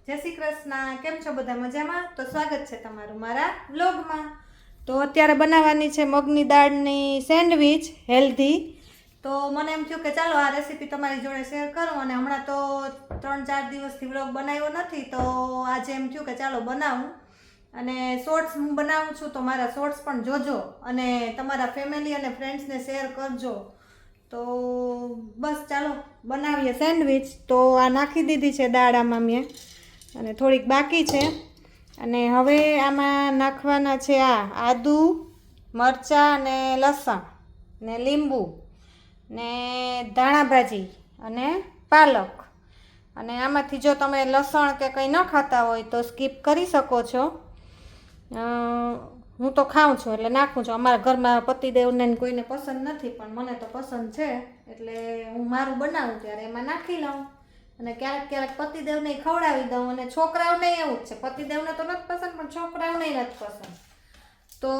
જય શ્રી કૃષ્ણ. કેમ છો બધા? મજામાં? તો સ્વાગત છે તમારું મારા વ્લોગમાં. તો અત્યારે બનાવવાની છે મગની દાળની સેન્ડવિચ હેલ્ધી. તો મને એમ થયું કે ચાલો આ રેસીપી તમારી જોડે શેર કરું, અને હમણાં તો 3-4 દિવસથી વ્લોગ બનાવ્યો નથી, તો આજે એમ થયું કે ચાલો બનાવું. અને શોર્ટ્સ હું બનાવું છું, તો મારા શોર્ટ્સ પણ જોજો અને તમારા ફેમિલી અને ફ્રેન્ડ્સને શેર કરજો. તો બસ ચાલો બનાવીએ સેન્ડવિચ. તો આ નાખી દીધી છે દાળ આમાં મેં, અને થોડીક બાકી છે. અને હવે આમાં નાખવાના છે આ આદુ, મરચાં અને લસણ ને લીંબુ ને ધાણા ભાજી અને પાલક. અને આમાંથી જો તમે લસણ કે કંઈ ન ખાતા હોય તો સ્કીપ કરી શકો છો. હું તો ખાઉં છું એટલે નાખું છું. અમારા ઘરમાં પતિદેવને કોઈને પસંદ નથી, પણ મને તો પસંદ છે, એટલે હું મારું બનાવું ત્યારે એમાં નાખી લઉં. અને ક્યારેક ક્યારેક પતિદેવને ખવડાવી દઉં. અને છોકરાઓને એવું જ છે, પતિદેવને તો નથી પસંદ પણ છોકરાઓને નથી પસંદ, તો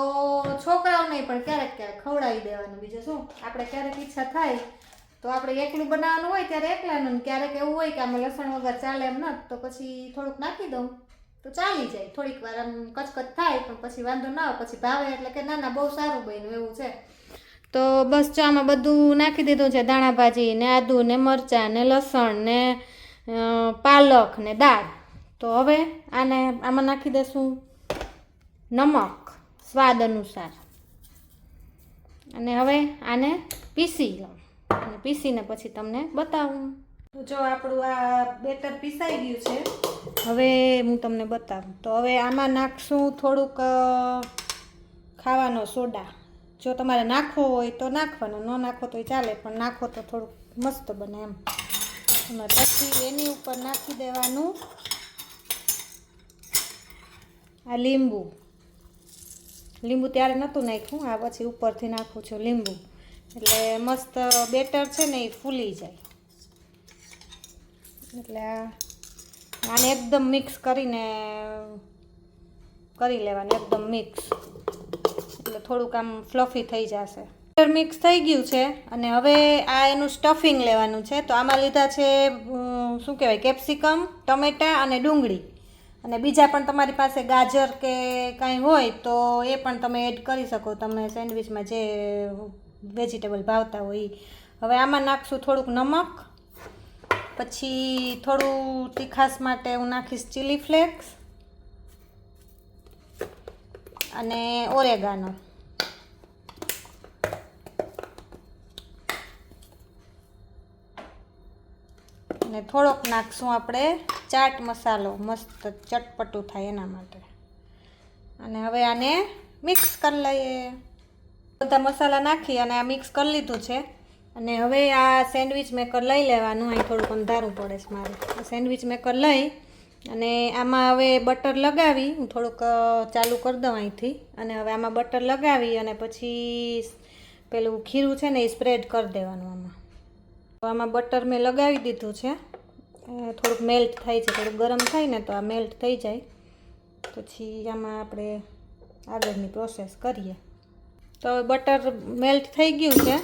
છોકરાઓને પણ ક્યારેક ક્યારેક ખવડાવી દેવાનું. બીજું શું, આપણે ક્યારેક ઈચ્છા થાય તો આપણે એકલું બનાવવાનું હોય ત્યારે એકલાનું, ક્યારેક એવું હોય કે આમાં લસણ વગર ચાલે એમ નથી, તો પછી થોડુંક નાખી દઉં તો ચાલી જાય. થોડીક વાર આમ કચકચ થાય પણ પછી વાંધો ના આવે, પછી ભાવે એટલે કે ના ના બહુ સારું બન્યું એવું છે. તો બસ જો આમાં બધું નાખી દીધું છે, ધાણા ભાજી ને આદુ ને મરચાં ને લસણ ને પાલક ને દાળ. તો હવે આમાં નાખી દઈશું નમક સ્વાદ અનુસાર. અને હવે આને પીસી લઉં, અને પીસીને પછી તમને બતાવું. તો જો આપણું આ બેટર પીસાઈ ગયું છે, હવે હું તમને બતાવું. તો હવે આમાં નાખશું થોડુંક ખાવાનો સોડા. જો તમારે નાખવો હોય તો નાખવાનો, ન નાખો તોય ચાલે, પણ નાખો તો થોડુંક મસ્ત બને એમ. અને પછી એની ઉપર નાખી દેવાનું આ લીંબુ. લીંબુ ત્યારે નહોતું નાખ્યું, આ પછી ઉપરથી નાખું છું લીંબુ, એટલે મસ્ત બેટર છે ને એ ફૂલી જાય. એટલે આને એકદમ મિક્સ કરીને કરી લેવાનું, એકદમ મિક્સ, એટલે થોડુંક આમ ફ્લફી થઈ જશે. મિક્સ થઈ ગયું છે. અને હવે આ એનું સ્ટફિંગ લેવાનું છે. તો આમાં લીધા છે શું કહેવાય, કેપ્સિકમ, ટમેટાં અને ડુંગળી. અને બીજા પણ તમારી પાસે ગાજર કે કાંઈ હોય તો એ પણ તમે એડ કરી શકો, તમે સેન્ડવિચમાં જે વેજીટેબલ ભાવતા હોય એ. હવે આમાં નાખશું થોડુંક નમક, પછી થોડું તીખાશ માટે હું નાખીશ ચીલી ફ્લેક્સ અને ઓરેગાનો. અને થોડોક નાખશું આપણે ચાટ મસાલો, મસ્ત ચટપટું થાય એના માટે. અને હવે આને મિક્સ કરી લઈએ. બધા મસાલા નાખી અને આ મિક્સ કરી લીધું છે. અને હવે આ સેન્ડવિચ મેકર લઈ લેવાનું. અહીં થોડુંક અંધારું પડે છે મારે. આ સેન્ડવિચ મેકર લઈ અને આમાં હવે બટર લગાવી, હું થોડુંક ચાલુ કરી દઉં અહીંથી. અને હવે આમાં બટર લગાવી અને પછી પેલું ખીરું છે ને એ સ્પ્રેડ કરી દેવાનું આમાં. આમાં બટર મેં લગાવી દીધું છે, થોડુંક મેલ્ટ થાય છે, થોડુંક ગરમ થાય ને તો આ મેલ્ટ થઈ જાય. પછી આમાં આપણે આગળની પ્રોસેસ કરીએ. તો બટર મેલ્ટ થઈ ગયું છે,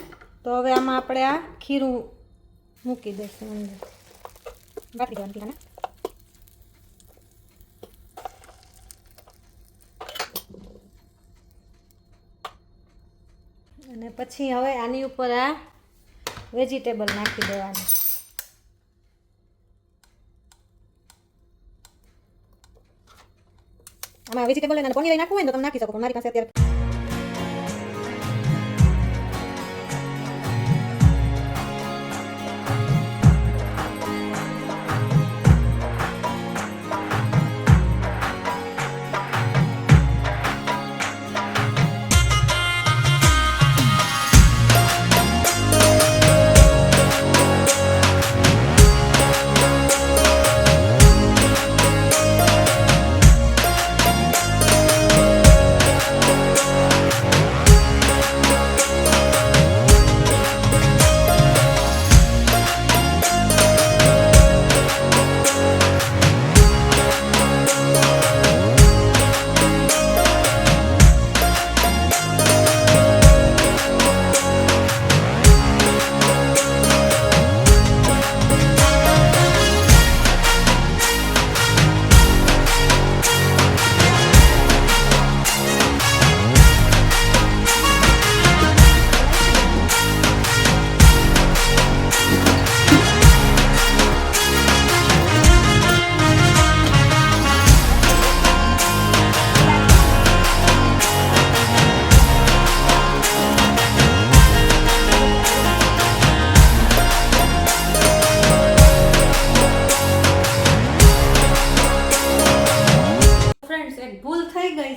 તો હવે આમાં આપણે આ ખીરું મૂકી દઈશું અંદર. બાકી દેવાનું. અને પછી હવે આની ઉપર આ વેજીટેબલ નાખી દેવાનું. આમાં વેજીટેબલ અને પનીર નાખવું હોય ને તો તમે નાખી શકો, પણ મારી પાસે અત્યારે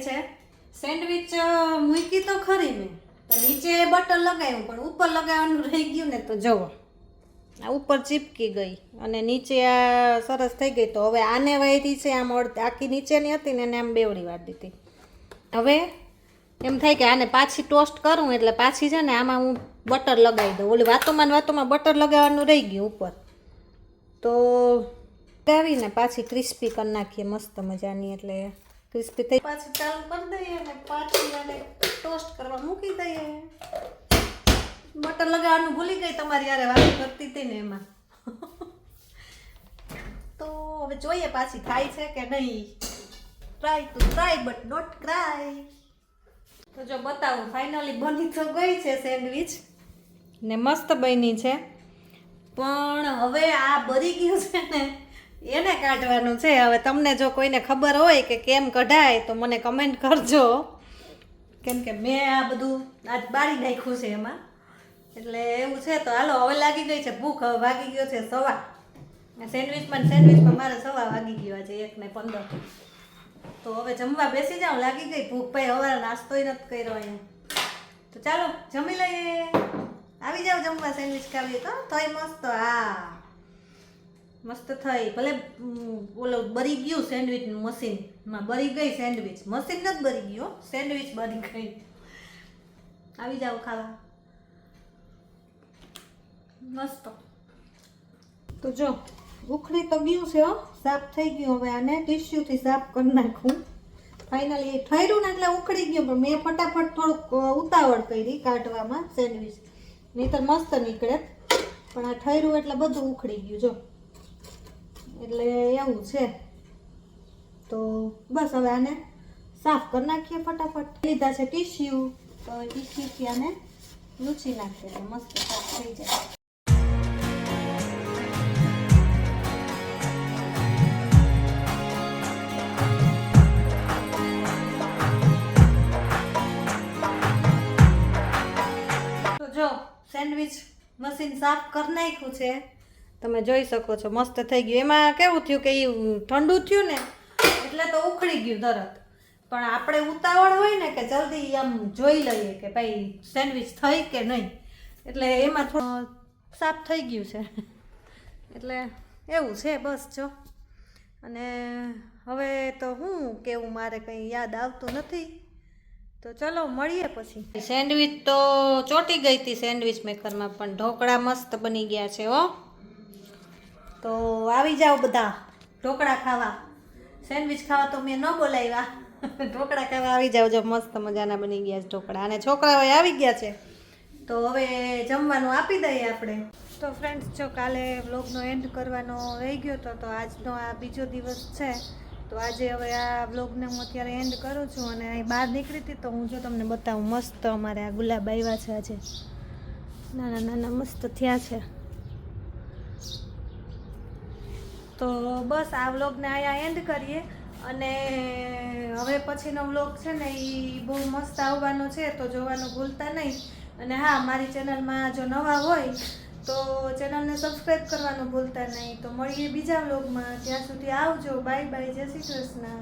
છે. સેન્ડવિચ મૂકી તો ખરી મેં, તો નીચે બટર લગાવ્યું પણ ઉપર લગાવવાનું રહી ગયું ને, તો જુઓ આ ઉપર ચીપકી ગઈ અને નીચે આ સરસ થઈ ગઈ. તો હવે આને વાયરી છે આમ આખી નીચેની હતી ને એને આમ બેવડી વાર દીધી. હવે એમ થાય કે આને પાછી ટોસ્ટ કરું એટલે પાછી છે ને આમાં હું બટર લગાવી દઉં. ઓલી વાતોમાં બટર લગાવવાનું રહી ગયું ઉપર, તો આવીને પાછી ક્રિસ્પી કરી નાખીએ મસ્ત મજાની. એટલે ક્રિસ્પી થઈ પાછી ચાલુ કરી દઈએ અને પાછી આને ટોસ્ટ કરવા મૂકી દઈએ. બટર લગાવવાનું ભૂલી ગઈ તમારી યારે વાત કરતી હતી ને એમાં. તો હવે જોઈએ પાછી થાય છે કે નહીં. Try to try but not cry. તો જો બતાવું, ફાઇનલી બની તો ગઈ છે સેન્ડવિચ ને મસ્ત બની છે. પણ હવે આ બળી ગયું છે ને એને કાઢવાનું છે. હવે તમને જો કોઈને ખબર હોય કે કેમ કઢાય તો મને કમેન્ટ કરજો, કેમ કે મેં આ બધું આજ બાળી નાખ્યું છે એમાં. એટલે એવું છે. તો હાલો, હવે લાગી ગઈ છે ભૂખ. હવે વાગી ગયો છે 1:15. સેન્ડવિચમાં મારે 1:15 વાગી ગયો છે, 1:15. તો હવે જમવા બેસી જાઉં, લાગી ગઈ ભૂખ. ભાઈ હવે નાસ્તોય નથી કર્યો અહીંયા. તો ચાલો જમી લઈએ. આવી જાઓ જમવા, સેન્ડવિચ ખાવી તો થઈ મસ્ત. હા મસ્ત થઈ. ભલે ઓલો બળી ગયું સેન્ડવિચનું મશીનમાં, બળી ગઈ સેન્ડવિચ. મશીન નથી બળી ગયું, સેન્ડવિચ બળી ગઈ. આવી જાઓ ખાવા મસ્ત. તો જો ઉખડી તો ગયું છે, સાફ થઈ ગયું. હવે આને ટીશ્યુથી સાફ કરી નાખું. ફાઇનલી ઠર્યું ને એટલે ઉખડી ગયું, પણ મેં ફટાફટ થોડુંક ઉતાવળ કરી કાઢવામાં સેન્ડવિચ, નહીંતર મસ્ત નીકળે. પણ આ ઠર્યું એટલે બધું ઉખડી ગયું જો. એટલે એવું છે. તો બસ હવે આને સાફ કરી નાખીએ ફટાફટ. લીધા છે ટીશ્યુ, તો ટીશ્યુથી આને લૂછી નાખીએ એટલે મસ્ત સાફ થઈ જાય. જો સેન્ડવિચ મશીન સાફ કરી નાખ્યું છે, તમે જોઈ શકો છો મસ્ત થઈ ગયું. એમાં કેવું થયું કે એ ઠંડુ થયું ને એટલે તો ઉખડી ગયું તરત. પણ આપણે ઉતાવળ હોય ને કે જલ્દી આમ જોઈ લઈએ કે ભાઈ સેન્ડવિચ થઈ કે નહીં, એટલે એમાં થોડું સાફ થઈ ગયું છે. એટલે એવું છે બસ જો. અને હવે તો હું કેવું, મારે કંઈ યાદ આવતું નથી. તો ચલો મળીએ પછી. સેન્ડવિચ તો ચોટી ગઈ હતી સેન્ડવિચ મેકરમાં, પણ ઢોકળા મસ્ત બની ગયા છે હો. તો આવી જાઓ બધા ઢોકળા ખાવા. સેન્ડવિચ ખાવા તો મેં ન બોલાવ્યા, ઢોકળા ખાવા આવી જાઓ. જો મસ્ત મજાના બની ગયા છે ઢોકળા. અને છોકરાઓ આવી ગયા છે, તો હવે જમવાનું આપી દઈએ આપણે. તો ફ્રેન્ડ્સ જો કાલે વ્લોગનો એન્ડ કરવાનો રહી ગયો હતો, તો આજનો આ બીજો દિવસ છે. તો આજે હવે આ વ્લોગને હું અત્યારે એન્ડ કરું છું. અને અહીં બહાર નીકળી હતી તો હું જો તમને બતાવું, મસ્ત અમારે આ ગુલાબ આવ્યા છે આજે, નાના નાના મસ્ત થયા છે. તો બસ આ વ્લોગને અહીંયા એન્ડ કરીએ. અને હવે પછીનો વ્લોગ છે ને એ બહુ મસ્ત આવવાનો છે, તો જોવાનું ભૂલતા નહીં. અને હા, મારી ચેનલમાં જો નવા હોય તો ચેનલને સબસ્ક્રાઈબ કરવાનું ભૂલતા નહીં. તો મળીએ બીજા વ્લોગમાં. ત્યાં સુધી આવજો. Bye bye. જય શ્રી કૃષ્ણ.